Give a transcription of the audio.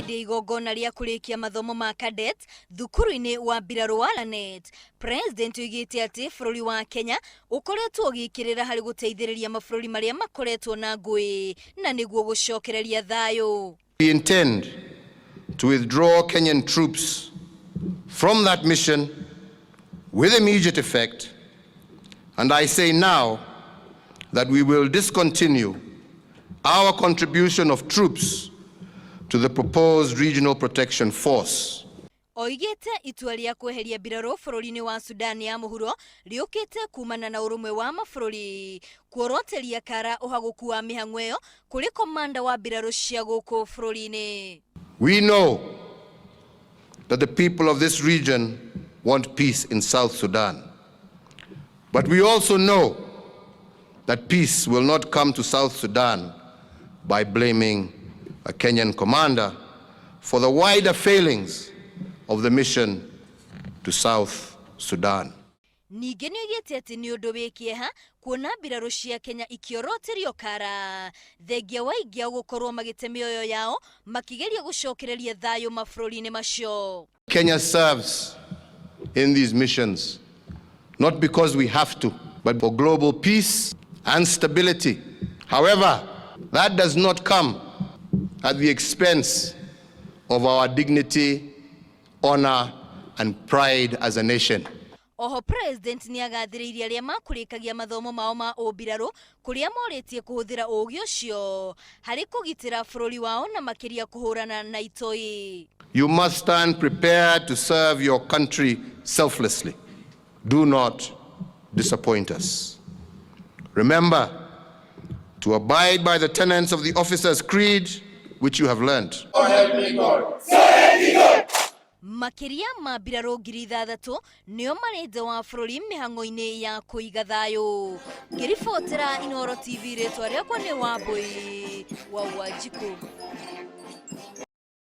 hindi igongona ria kurikia mathomo ma cadet thukuru-ini wa mbiraru wa Lanet, President oigite ati bururi wa Kenya ukoretwo ugikirira hari guteithiriria mabururi maria makoretwo na ngui na niguo gucokereria thayu. We intend to withdraw Kenyan troops from that mission with immediate effect, and I say now that we will discontinue our contribution of troops to the proposed regional protection force. Oigite itua ria kweheria mbiraru bururi-ini wa Sudan ya Muhuro riukite kumana na urumwe wa mabururi kuoroteria kara uhaguku wa mihang'o iyo kuri komanda wa mbiraru cia guku bururi-ini. We know that the people of this region want peace in South Sudan, but we also know that peace will not come to South Sudan by blaming a Kenyan commander for the wider failings of the mission to South Sudan. Ningeni oigite ati ni undu wi kieha kuona mbiraru cia Kenya ikioroterio kara thengia wa ingia gukorwo magite mioyo yao makigeria gucokereria thayu mabururi-ini macio. Kenya serves in these missions not because we have to, but for global peace and stability. However, that does not come at the expense of our dignity, honor, and pride as a nation. Oho President ni agathiriirie aria makurikagia mathomo mao ma obithaa kuria moritie kuhuthira ugi ucio hari kugitira bururi wao na makiria kuhurana na itoi. You must stand prepared to serve your country selflessly. Do not disappoint us. Remember to abide by the tenets of the officer's creed which you have learned. Oh, help me God. So help me God. Makiria ma mbiraru 6,000 nio marenda wa bururi mihang'o-ini ya kuiga thayu. Ngiribotera Inooro TV ritwa riakwa ni Wambui wa Wanjiku.